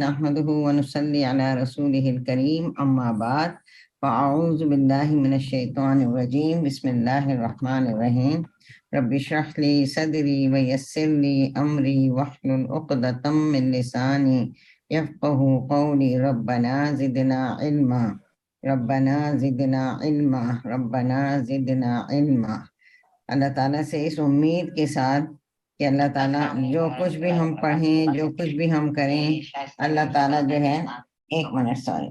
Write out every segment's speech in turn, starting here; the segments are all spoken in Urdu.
نحمده ونصلي على رسوله الكريم أما بعد فأعوذ بالله من الشيطان الرجيم بسم الله الرحمن الرحيم رب اشرح لي صدري ويسر لي أمري واحلل عقدة من لساني يفقه قولي ربنا زدنا علما ربنا زدنا علما ربنا زدنا علما۔ اللہ تعالیٰ سے اس امید کے ساتھ کہ اللہ تعالیٰ جو کچھ بھی ہم پڑھیں، جو کچھ بھی ہم کریں، اللہ تعالیٰ جو ہے ایک منٹ سوری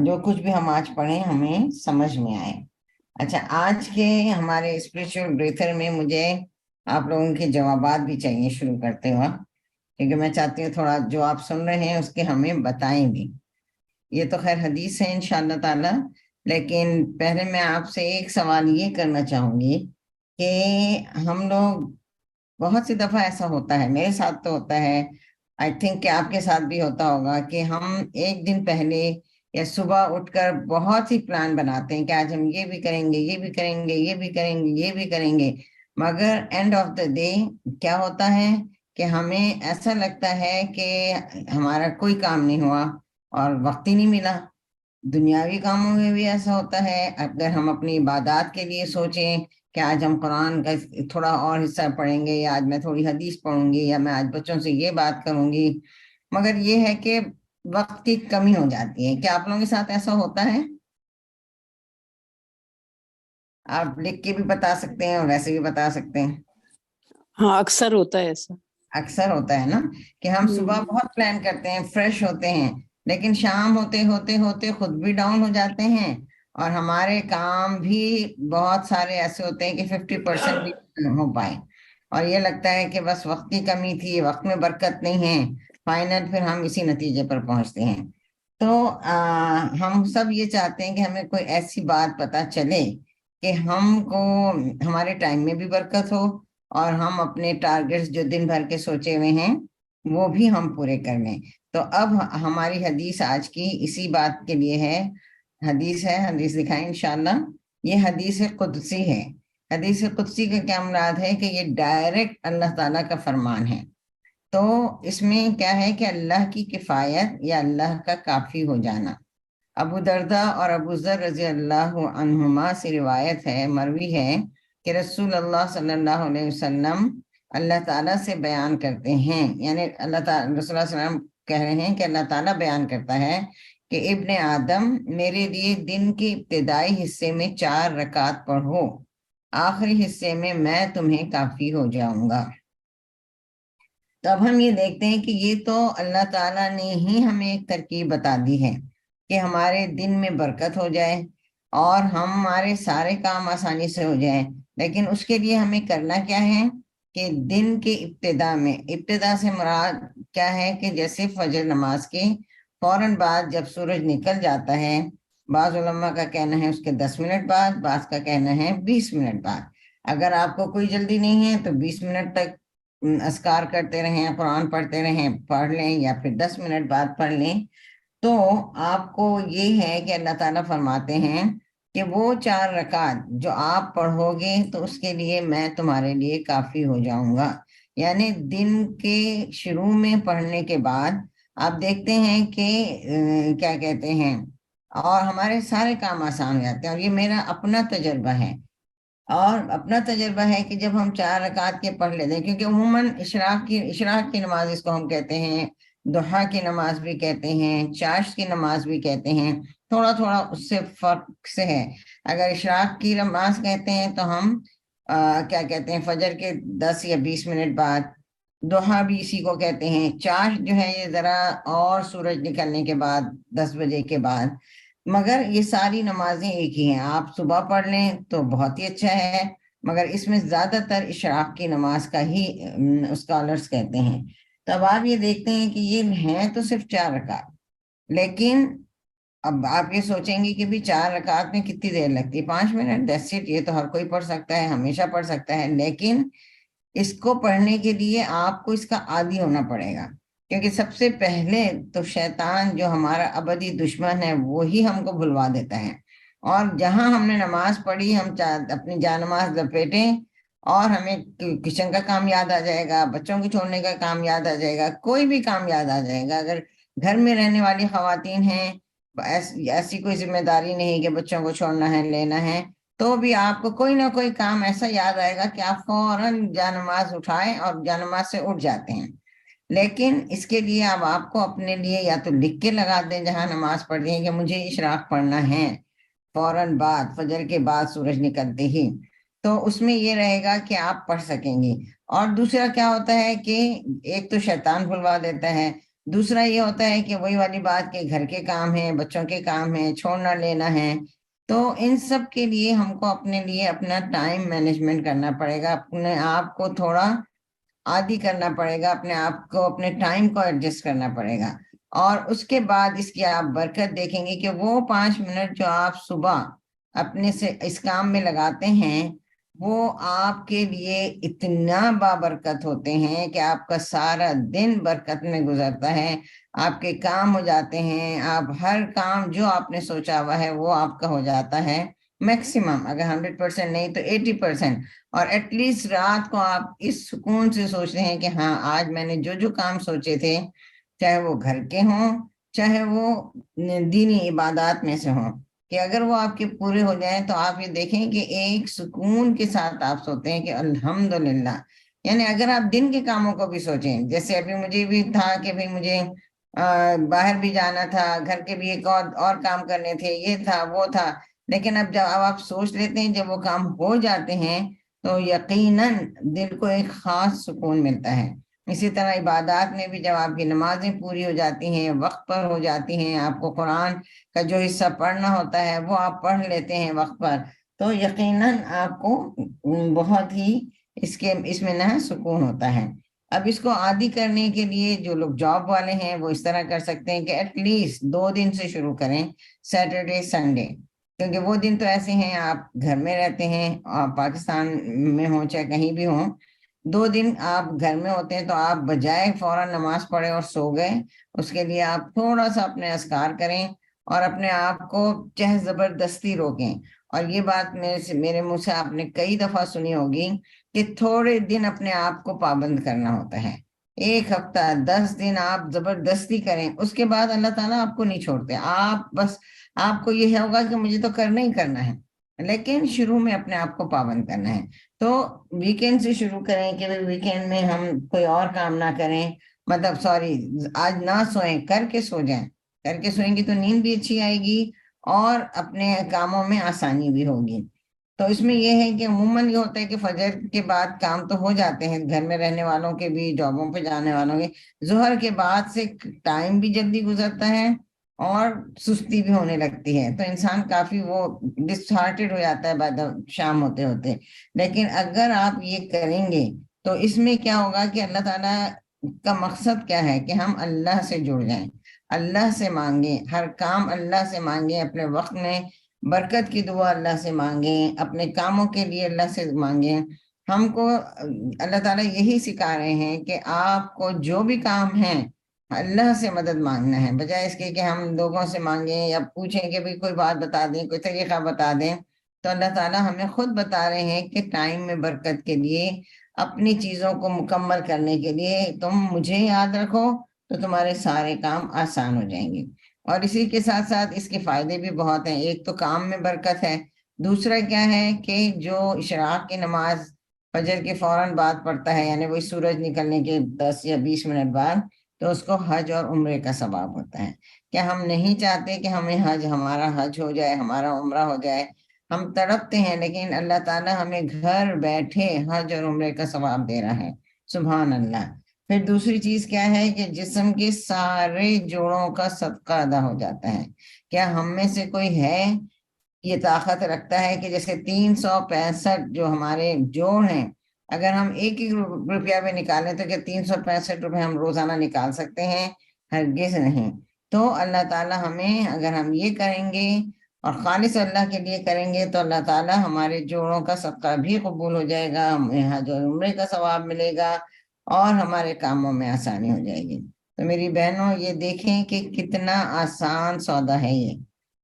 جو کچھ بھی ہم آج پڑھیں ہمیں سمجھ میں آئے۔ اچھا، آج کے ہمارے اسپریچول بریتھر میں مجھے آپ لوگوں کے جوابات بھی چاہیے شروع کرتے وقت، کیونکہ میں چاہتی ہوں تھوڑا جو آپ سن رہے ہیں اس کے ہمیں بتائیں بھی۔ یہ تو خیر حدیث ہے انشاءاللہ تعالیٰ، لیکن پہلے میں آپ سے ایک سوال یہ کرنا چاہوں گی کہ ہم لوگ بہت سی دفعہ ایسا ہوتا ہے، میرے ساتھ تو ہوتا ہے، آئی تھنک کہ آپ کے ساتھ بھی ہوتا ہوگا، کہ ہم ایک دن پہلے یا صبح اٹھ کر بہت سی پلان بناتے ہیں کہ آج ہم یہ بھی کریں گے، یہ بھی کریں گے، یہ بھی کریں گے، یہ بھی کریں گے، مگر اینڈ آف دا ڈے کیا ہوتا ہے کہ ہمیں ایسا لگتا ہے کہ ہمارا کوئی کام نہیں ہوا اور وقت ہی نہیں ملا۔ دنیاوی کاموں میں بھی ایسا ہوتا ہے، اگر ہم اپنی عبادات کے لیے سوچیں کہ آج ہم قرآن کا تھوڑا اور حصہ پڑھیں گے، یا آج میں تھوڑی حدیث پڑھوں گی، یا میں آج بچوں سے یہ بات کروں گی، مگر یہ ہے کہ وقت کی کمی ہو جاتی ہے۔ کیا آپ لوگوں کے ساتھ ایسا ہوتا ہے؟ آپ لکھ کے بھی بتا سکتے ہیں اور ویسے بھی بتا سکتے ہیں۔ ہاں، اکثر ہوتا ہے ایسا، اکثر ہوتا ہے نا کہ ہم صبح بہت پلان کرتے ہیں، فریش ہوتے ہیں، لیکن شام ہوتے ہوتے ہوتے خود بھی ڈاؤن ہو جاتے ہیں، اور ہمارے کام بھی بہت سارے ایسے ہوتے ہیں کہ 50% بھی ہو پائے، اور یہ لگتا ہے کہ بس وقت کی کمی تھی، وقت میں برکت نہیں ہے، فائنل پھر ہم اسی نتیجے پر پہنچتے ہیں۔ تو ہم سب یہ چاہتے ہیں کہ ہمیں کوئی ایسی بات پتہ چلے کہ ہم کو ہمارے ٹائم میں بھی برکت ہو، اور ہم اپنے ٹارگٹس جو دن بھر کے سوچے ہوئے ہیں وہ بھی ہم پورے کر لیں۔ تو اب ہماری حدیث آج کی اسی بات کے لیے ہے۔ حدیث دکھائیں انشاءاللہ۔ یہ حدیث قدسی ہے۔ حدیث قدسی کا کیا مراد ہے کہ یہ ڈائریکٹ اللہ تعالیٰ کا فرمان ہے۔ تو اس میں کیا ہے کہ اللہ کی کفایت یا اللہ کا کافی ہو جانا۔ ابو دردہ اور ابو ذر رضی اللہ عنہما سے روایت ہے، مروی ہے، کہ رسول اللہ صلی اللہ علیہ وسلم اللہ تعالیٰ سے بیان کرتے ہیں، یعنی اللہ تعالیٰ رسول اللہ صلی اللہ علیہ وسلم کہہ رہے ہیں کہ اللہ تعالیٰ بیان کرتا ہے کہ ابن آدم، میرے لیے دن کے ابتدائی حصے میں 4 رکعت پڑھو، آخری حصے میں میں تمہیں کافی ہو جاؤں گا۔ تو اب ہم یہ دیکھتے ہیں کہ یہ تو اللہ تعالیٰ نے ہی ہمیں ایک ترکیب بتا دی ہے کہ ہمارے دن میں برکت ہو جائے اور ہمارے سارے کام آسانی سے ہو جائیں، لیکن اس کے لیے ہمیں کرنا کیا ہے کہ دن کے ابتدا میں، ابتدا سے مراد کیا ہے کہ جیسے فجر نماز کے فوراً بعد جب سورج نکل جاتا ہے، بعض علماء کا کہنا ہے اس کے 10 منٹ بعد، بعض کا کہنا ہے 20 منٹ بعد۔ اگر آپ کو کوئی جلدی نہیں ہے تو 20 منٹ تک اذکار کرتے رہیں، قرآن پڑھتے رہیں، پڑھ لیں، یا پھر 10 منٹ بعد پڑھ لیں۔ تو آپ کو یہ ہے کہ اللہ تعالیٰ فرماتے ہیں کہ وہ 4 رکعت جو آپ پڑھو گے تو اس کے لیے میں تمہارے لیے کافی ہو جاؤں گا۔ یعنی دن کے شروع میں پڑھنے کے بعد آپ دیکھتے ہیں کہ کیا کہتے ہیں، اور ہمارے سارے کام آسان ہو جاتے ہیں۔ اور یہ میرا اپنا تجربہ ہے، اور اپنا تجربہ ہے کہ جب ہم 4 رکعت کے پڑھ لیتے ہیں، کیونکہ عموماً اشراق کی نماز اس کو ہم کہتے ہیں، ضحیٰ کی نماز بھی کہتے ہیں، چاشت کی نماز بھی کہتے ہیں، تھوڑا تھوڑا اس سے فرق سے ہے۔ اگر اشراق کی نماز کہتے ہیں تو ہم کیا کہتے ہیں، فجر کے 10 یا 20 منٹ بعد۔ ضحیٰ بھی اسی کو کہتے ہیں۔ چاشت جو ہے یہ ذرا اور سورج نکلنے کے بعد، 10 بجے کے بعد۔ مگر یہ ساری نمازیں ایک ہی ہیں، آپ صبح پڑھ لیں تو بہت ہی اچھا ہے، مگر اس میں زیادہ تر اشراق کی نماز کا ہی اسکالرز کہتے ہیں۔ تو اب آپ یہ دیکھتے ہیں کہ یہ ہیں تو صرف 4 رکعت، لیکن اب آپ یہ سوچیں گے کہ بھی 4 رکعت میں کتنی دیر لگتی ہے؟ 5 منٹ، دیٹس اٹ۔ یہ تو ہر کوئی پڑھ سکتا ہے، ہمیشہ پڑھ سکتا ہے، لیکن اس کو پڑھنے کے لیے آپ کو اس کا عادی ہونا پڑے گا، کیونکہ سب سے پہلے تو شیطان جو ہمارا ابدی دشمن ہے وہی ہم کو بھلوا دیتا ہے، اور جہاں ہم نے نماز پڑھی ہم اپنی جان نماز لپیٹیں اور ہمیں کچن کا کام یاد آ جائے گا، بچوں کو چھوڑنے کا کام یاد آ جائے گا، کوئی بھی کام یاد آ جائے گا۔ اگر گھر میں رہنے والی خواتین ہیں، ایسی کوئی ذمہ داری نہیں کہ بچوں کو چھوڑنا ہے، لینا ہے، تو بھی آپ کو کوئی نہ کوئی کام ایسا یاد آئے گا کہ آپ فوراً جانماز اٹھائیں اور جانماز سے اٹھ جاتے ہیں۔ لیکن اس کے لیے اب آپ کو اپنے لیے یا تو لکھ کے لگا دیں جہاں نماز پڑھنی ہے کہ مجھے اشراق پڑھنا ہے فوراً بعد فجر کے بعد سورج نکلتے ہی، تو اس میں یہ رہے گا کہ آپ پڑھ سکیں گے۔ اور دوسرا کیا ہوتا ہے کہ ایک تو شیطان بھلوا دیتا ہے، دوسرا یہ ہوتا ہے کہ وہی والی بات کہ گھر کے کام ہیں، بچوں کے کام ہیں، چھوڑنا لینا ہے، تو ان سب کے لیے ہم کو اپنے لیے اپنا ٹائم مینجمنٹ کرنا پڑے گا، اپنے آپ کو تھوڑا عادی کرنا پڑے گا، اپنے آپ کو اپنے ٹائم کو ایڈجسٹ کرنا پڑے گا۔ اور اس کے بعد اس کی آپ برکت دیکھیں گے کہ وہ 5 منٹ جو آپ صبح اپنے سے اس کام میں لگاتے ہیں، وہ آپ کے لیے اتنا بابرکت ہوتے ہیں کہ آپ کا سارا دن برکت میں گزرتا ہے، آپ کے کام ہو جاتے ہیں، آپ ہر کام جو آپ نے سوچا ہوا ہے وہ آپ کا ہو جاتا ہے میکسیمم، اگر 100% نہیں تو 80%۔ اور ایٹ لیسٹ رات کو آپ اس سکون سے سوچتے ہیں کہ ہاں آج میں نے جو جو کام سوچے تھے، چاہے وہ گھر کے ہوں چاہے وہ دینی عبادات میں سے ہوں، کہ اگر وہ آپ کے پورے ہو جائیں تو آپ یہ دیکھیں کہ ایک سکون کے ساتھ آپ سوتے ہیں کہ الحمدللہ۔ یعنی اگر آپ دن کے کاموں کو بھی سوچیں، جیسے ابھی مجھے بھی تھا کہ بھئی مجھے باہر بھی جانا تھا، گھر کے بھی ایک اور کام کرنے تھے، یہ تھا وہ تھا، لیکن اب جب آپ سوچ لیتے ہیں، جب وہ کام ہو جاتے ہیں تو یقیناً دل کو ایک خاص سکون ملتا ہے۔ اسی طرح عبادات میں بھی جب آپ کی نمازیں پوری ہو جاتی ہیں، وقت پر ہو جاتی ہیں، آپ کو قرآن کا جو حصہ پڑھنا ہوتا ہے وہ آپ پڑھ لیتے ہیں وقت پر، تو یقیناً آپ کو بہت ہی اس میں نہ سکون ہوتا ہے۔ اب اس کو عادی کرنے کے لیے جو لوگ جاب والے ہیں وہ اس طرح کر سکتے ہیں کہ ایٹ لیسٹ 2 دن سے شروع کریں، سیٹرڈے سنڈے، کیونکہ وہ دن تو ایسے ہیں آپ گھر میں رہتے ہیں، آپ پاکستان میں ہوں چاہے کہیں بھی ہوں، 2 دن آپ گھر میں ہوتے ہیں، تو آپ بجائے فوراً نماز پڑھیں اور سو گئے، اس کے لیے آپ تھوڑا سا اپنے اذکار کریں اور اپنے آپ کو چہ زبردستی روکیں۔ اور یہ بات میرے منہ سے آپ نے کئی دفعہ سنی ہوگی کہ تھوڑے دن اپنے آپ کو پابند کرنا ہوتا ہے، 1 ہفتہ 10 دن آپ زبردستی کریں، اس کے بعد اللہ تعالیٰ آپ کو نہیں چھوڑتے، آپ بس آپ کو یہ ہوگا کہ مجھے تو کرنا ہی کرنا ہے، لیکن شروع میں اپنے آپ کو پابند کرنا ہے۔ تو ویکینڈ سے شروع کریں کہ ویکینڈ میں ہم کوئی اور کام نہ کریں، مطلب سوری آج نہ سوئیں، کر کے سو جائیں، کر کے سوئیں گی تو نیند بھی اچھی آئے گی اور اپنے کاموں میں آسانی بھی ہوگی۔ تو اس میں یہ ہے کہ عموماً یہ ہوتا ہے کہ فجر کے بعد کام تو ہو جاتے ہیں گھر میں رہنے والوں کے بھی، جابوں پہ جانے والوں کے، ظہر کے بعد سے ٹائم بھی جلدی گزرتا ہے اور سستی بھی ہونے لگتی ہے، تو انسان کافی وہ ڈس ہارٹیڈ ہو جاتا ہے بعد شام ہوتے ہوتے۔ لیکن اگر آپ یہ کریں گے تو اس میں کیا ہوگا کہ اللہ تعالیٰ کا مقصد کیا ہے کہ ہم اللہ سے جڑ جائیں، اللہ سے مانگیں، ہر کام اللہ سے مانگیں، اپنے وقت میں برکت کی دعا اللہ سے مانگیں، اپنے کاموں کے لیے اللہ سے مانگیں۔ ہم کو اللہ تعالیٰ یہی سکھا رہے ہیں کہ آپ کو جو بھی کام ہیں اللہ سے مدد مانگنا ہے، بجائے اس کے کہ ہم لوگوں سے مانگیں یا پوچھیں کہ کوئی بات بتا دیں، کوئی طریقہ بتا دیں۔ تو اللہ تعالیٰ ہمیں خود بتا رہے ہیں کہ ٹائم میں برکت کے لیے، اپنی چیزوں کو مکمل کرنے کے لیے تم مجھے یاد رکھو تو تمہارے سارے کام آسان ہو جائیں گے۔ اور اسی کے ساتھ ساتھ اس کے فائدے بھی بہت ہیں، ایک تو کام میں برکت ہے، دوسرا کیا ہے کہ جو اشراق کی نماز فجر کے فوراً بعد پڑھتا ہے، یعنی وہی سورج نکلنے کے 10 یا 20 منٹ بعد، تو اس کو حج اور عمرے کا ثواب ہوتا ہے۔ کیا ہم نہیں چاہتے کہ ہمارا حج ہو جائے، ہمارا عمرہ ہو جائے؟ ہم تڑپتے ہیں، لیکن اللہ تعالیٰ ہمیں گھر بیٹھے حج اور عمرے کا ثواب دے رہا ہے، سبحان اللہ۔ پھر دوسری چیز کیا ہے کہ جسم کے سارے جوڑوں کا صدقہ ادا ہو جاتا ہے۔ کیا ہم میں سے کوئی ہے یہ طاقت رکھتا ہے کہ جیسے 365 جو ہمارے جوڑ ہیں، اگر ہم ایک ہی روپیہ بھی نکالیں تو کیا 365 روپے ہم روزانہ نکال سکتے ہیں؟ ہرگز نہیں۔ تو اللہ تعالیٰ ہمیں، اگر ہم یہ کریں گے اور خالص اللہ کے لیے کریں گے، تو اللہ تعالیٰ ہمارے جوڑوں کا صدقہ بھی قبول ہو جائے گا، ہمیں حج اور عمرے کا ثواب ملے گا اور ہمارے کاموں میں آسانی ہو جائے گی۔ تو میری بہنوں یہ دیکھیں کہ کتنا آسان سودا ہے یہ،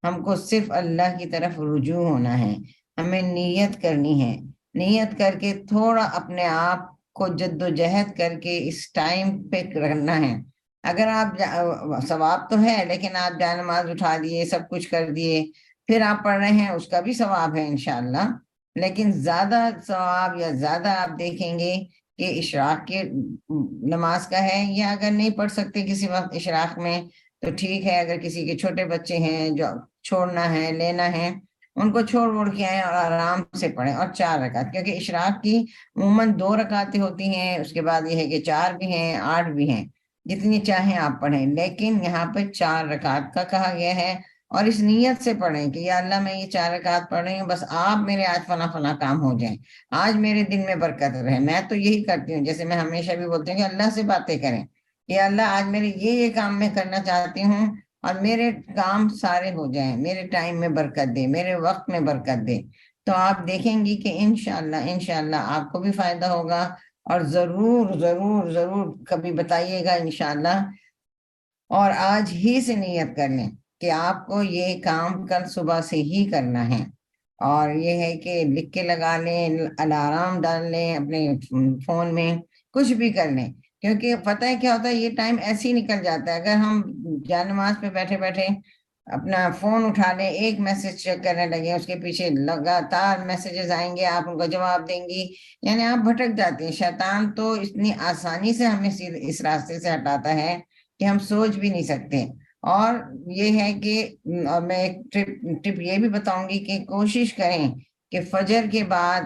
ہم کو صرف اللہ کی طرف رجوع ہونا ہے، ہمیں نیت کرنی ہے، نیت کر کے تھوڑا اپنے آپ کو جد و جہد کر کے اس ٹائم پہ کرنا ہے. اگر آپ ثواب تو ہے، لیکن آپ جائے نماز اٹھا دیے، سب کچھ کر دیے، پھر آپ پڑھ رہے ہیں، اس کا بھی ثواب ہے انشاءاللہ. لیکن زیادہ ثواب یا زیادہ آپ دیکھیں گے کہ اشراق کے نماز کا ہے. یا اگر نہیں پڑھ سکتے کسی وقت اشراق میں تو ٹھیک ہے، اگر کسی کے چھوٹے بچے ہیں جو چھوڑنا ہے لینا ہے، ان کو چھوڑ ووڑ کے آئیں اور آرام سے پڑھیں. اور 4 رکعت، کیونکہ اشراق کی عموماً 2 رکعتیں ہوتی ہیں، اس کے بعد یہ ہے کہ 4 بھی ہیں، 8 بھی ہیں، جتنی چاہیں آپ پڑھیں. لیکن یہاں پہ 4 رکعت کا کہا گیا ہے. اور اس نیت سے پڑھیں کہ یا اللہ میں یہ 4 رکعت پڑھ رہی ہوں، بس آپ میرے آج فلاں فلاں کام ہو جائیں، آج میرے دن میں برکت رہے. میں تو یہی کرتی ہوں، جیسے میں ہمیشہ بھی بولتی ہوں کہ اللہ سے باتیں کریں کہ اللہ آج میرے یہ کام میں کرنا چاہتی ہوں، اور میرے کام سارے ہو جائیں، میرے ٹائم میں برکت دے، میرے وقت میں برکت دے. تو آپ دیکھیں گی کہ انشاءاللہ آپ کو بھی فائدہ ہوگا. اور ضرور ضرور ضرور کبھی بتائیے گا انشاءاللہ. اور آج ہی سے نیت کر لیں کہ آپ کو یہ کام کل صبح سے ہی کرنا ہے. اور یہ ہے کہ لکھ کے لگا لیں، الارم ڈال لیں اپنے فون میں، کچھ بھی کر لیں. کیونکہ پتہ ہے کیا ہوتا ہے، یہ ٹائم ایسے ہی نکل جاتا ہے. اگر ہم جائے نماز پہ بیٹھے بیٹھے اپنا فون اٹھا لیں، ایک میسج چیک کرنے لگے، اس کے پیچھے لگاتار میسیجز آئیں گے، آپ ان کو جواب دیں گی، یعنی آپ بھٹک جاتے ہیں. شیطان تو اتنی آسانی سے ہمیں اس راستے سے ہٹاتا ہے کہ ہم سوچ بھی نہیں سکتے. اور یہ ہے کہ میں ایک ٹپ یہ بھی بتاؤں گی کہ کوشش کریں کہ فجر کے بعد،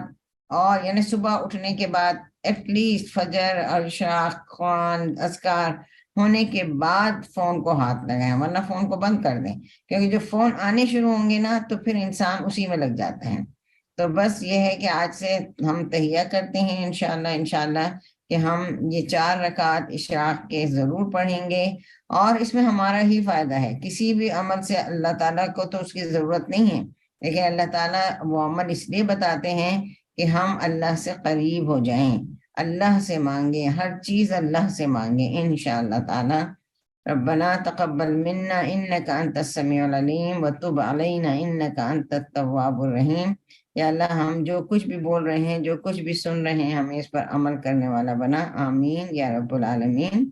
اور یعنی صبح اٹھنے کے بعد ایٹ لیسٹ فجر اور اشراق، قرآن، اذکار ہونے کے بعد فون کو ہاتھ لگائیں، ورنہ فون کو بند کر دیں. کیونکہ جو فون آنے شروع ہوں گے نا تو پھر انسان اسی میں لگ جاتا ہے. تو بس یہ ہے کہ آج سے ہم تہیہ کرتے ہیں انشاءاللہ کہ ہم یہ 4 رکعت اشراق کے ضرور پڑھیں گے. اور اس میں ہمارا ہی فائدہ ہے. کسی بھی عمل سے اللہ تعالیٰ کو تو اس کی ضرورت نہیں ہے، لیکن اللہ تعالیٰ وہ عمل اس لیے بتاتے ہیں کہ ہم اللہ سے قریب ہو جائیں، اللہ سے مانگیں، ہر چیز اللہ سے مانگیں انشاءاللہ تعالیٰ. ربنا تقبل منا انك انت السميع العليم وتب علينا انك انت التواب الرحيم. یا اللہ ہم جو کچھ بھی بول رہے ہیں، جو کچھ بھی سن رہے ہیں، ہمیں اس پر عمل کرنے والا بنا. آمین یا رب العالمین.